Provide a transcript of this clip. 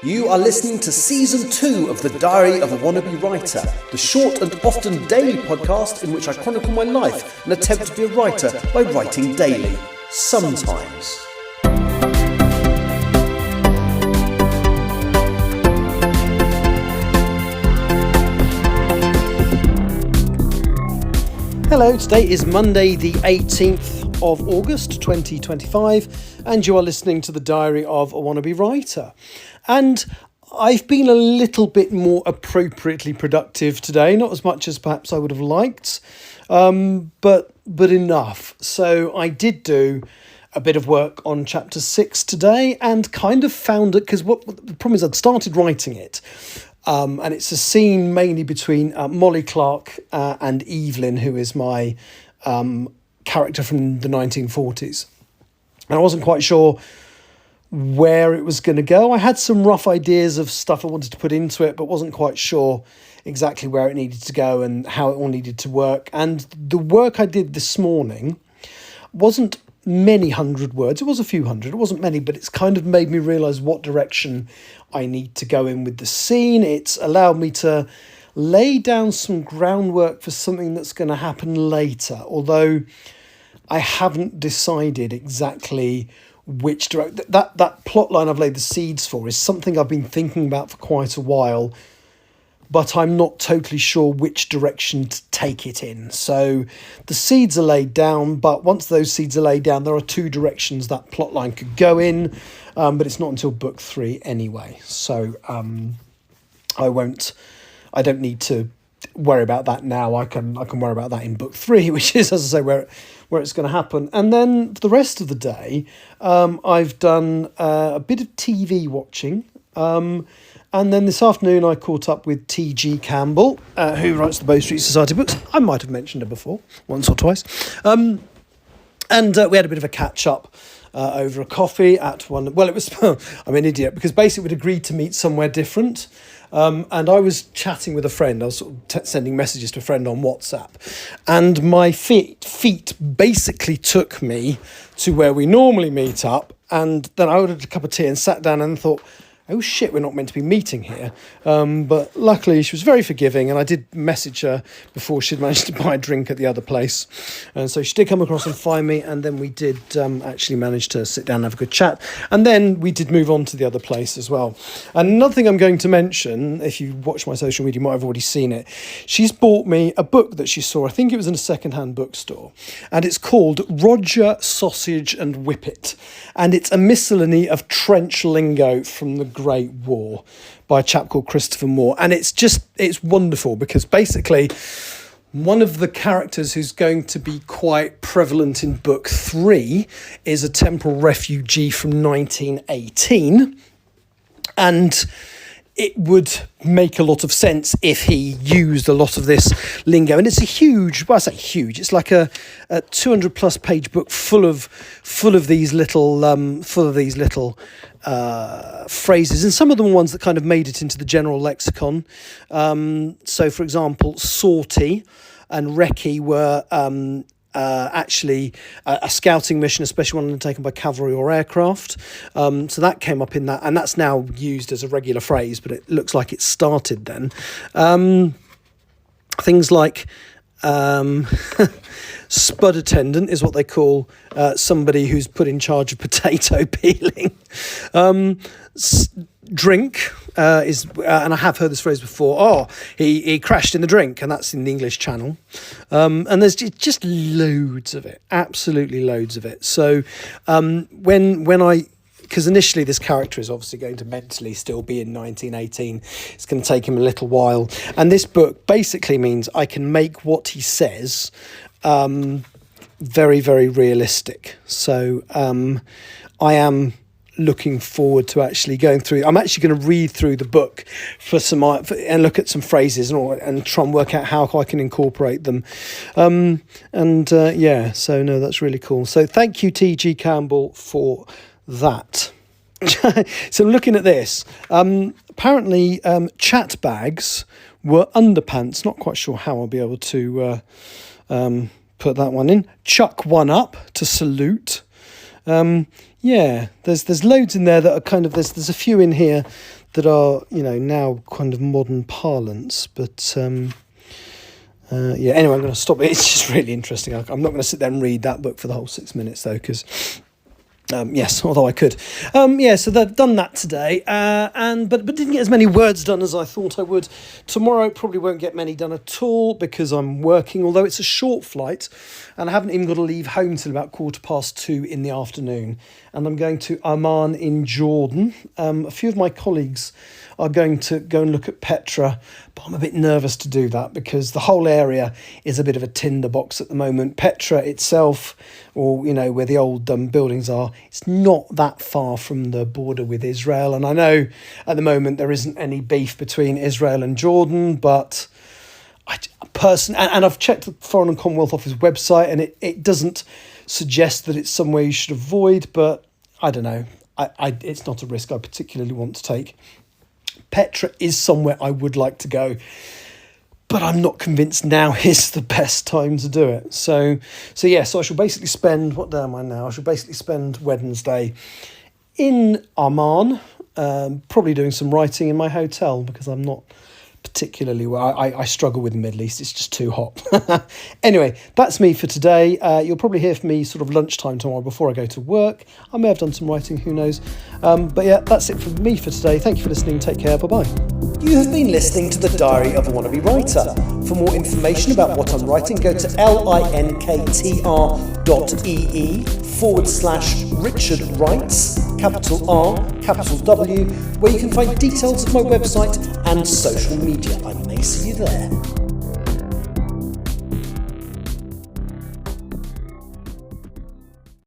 You are listening to Season 2 of The Diary of a Wannabe Writer, the short and often daily podcast in which I chronicle my life and attempt to be a writer by writing daily. Sometimes. Hello, today is Monday the 18th of August 2025 and you are listening to The Diary of a Wannabe Writer. And I've been a little bit more appropriately productive today, not as much as perhaps I would have liked, but enough. So I did do a bit of work on chapter 6 today and kind of found it, because what the problem is I'd started writing it, and it's a scene mainly between Molly Clark and Evelyn, who is my character from the 1940s. And I wasn't quite sure where it was going to go. I had some rough ideas of stuff I wanted to put into it, but wasn't quite sure exactly where it needed to go and how it all needed to work. And the work I did this morning wasn't many hundred words. It was a few hundred. It wasn't many, but it's kind of made me realise what direction I need to go in with the scene. It's allowed me to lay down some groundwork for something that's going to happen later, although I haven't decided exactly which direction. That plot line I've laid the seeds for is something I've been thinking about for quite a while, but I'm not totally sure which direction to take it in. So the seeds are laid down, but once those seeds are laid down, there are two directions that plot line could go in, but it's not until book 3 anyway. So I don't need to worry about that now. I can worry about that in book 3, which is, as I say, where it's going to happen. And then for the rest of the day, I've done a bit of TV watching. And then this afternoon I caught up with T.G. Campbell, who writes the Bow Street Society books. I might have mentioned her before, once or twice. And we had a bit of a catch-up over a coffee at one. Well, it was, I'm an idiot, because basically we'd agreed to meet somewhere different. And I was chatting with a friend. I was sort of sending messages to a friend on WhatsApp. And my feet basically took me to where we normally meet up. And then I ordered a cup of tea and sat down and thought, oh shit, we're not meant to be meeting here. But luckily she was very forgiving, and I did message her before she'd managed to buy a drink at the other place. And so she did come across and find me, and then we did actually manage to sit down and have a good chat. And then we did move on to the other place as well. And another thing I'm going to mention, if you watch my social media, you might have already seen it. She's bought me a book that she saw, I think it was in a second-hand bookstore, and it's called Roger, Sausage and Whippet. And it's a miscellany of trench lingo from the Great War by a chap called Christopher Moore. And it's wonderful, because basically one of the characters who's going to be quite prevalent in book 3 is a temporal refugee from 1918. And it would make a lot of sense if he used a lot of this lingo. And it's a huge, well, I say huge, it's like a 200 plus page book full of these little phrases, and some of them are ones that kind of made it into the general lexicon. So for example, sortie and recce were actually a scouting mission, especially one undertaken by cavalry or aircraft. So that came up in that, and that's now used as a regular phrase, but it looks like it started then. Things like spud attendant is what they call somebody who's put in charge of potato peeling. Drink is, and I have heard this phrase before, he crashed in the drink, and that's in the English Channel. And there's just loads of it, absolutely loads of it. So because initially this character is obviously going to mentally still be in 1918. It's going to take him a little while. And this book basically means I can make what he says very, very realistic. So I am looking forward to actually going through. I'm actually going to read through the book and look at some phrases and try and work out how I can incorporate them. So no, that's really cool. So thank you, T.G. Campbell, for that. So looking at this, apparently chat bags were underpants. Not quite sure how I'll be able to put that one in. Chuck one up to salute. Yeah, there's loads in there that are kind of, there's a few in here that are, now kind of modern parlance. But anyway, I'm going to stop it. It's just really interesting. I'm not going to sit there and read that book for the whole 6 minutes, though, because... yes, although I could. So they've done that today, but didn't get as many words done as I thought I would. Tomorrow probably won't get many done at all because I'm working, although it's a short flight, and I haven't even got to leave home till about 2:15 in the afternoon. And I'm going to Amman in Jordan. A few of my colleagues are going to go and look at Petra, but I'm a bit nervous to do that because the whole area is a bit of a tinderbox at the moment. Petra itself, or where the old buildings are, it's not that far from the border with Israel. And I know at the moment there isn't any beef between Israel and Jordan, but and I've checked the Foreign and Commonwealth Office website, and it doesn't suggest that it's somewhere you should avoid, but I don't know. It's not a risk I particularly want to take. Petra is somewhere I would like to go, but I'm not convinced now is the best time to do it. So I shall basically spend, what day am I now? I shall basically spend Wednesday in Amman, probably doing some writing in my hotel because I'm not particularly well. I struggle with the Middle East. It's just too hot. Anyway, that's me for today. You'll probably hear from me sort of lunchtime tomorrow before I go to work. I may have done some writing, who knows. But yeah, that's it from me for today. Thank you for listening. Take care. Bye-bye. You have been listening to The Diary of a Wannabe Writer. For more information about what I'm writing, go to linktr.ee/Richard Writes, capital R, capital W, where you can find details of my website and social media. I may see you there.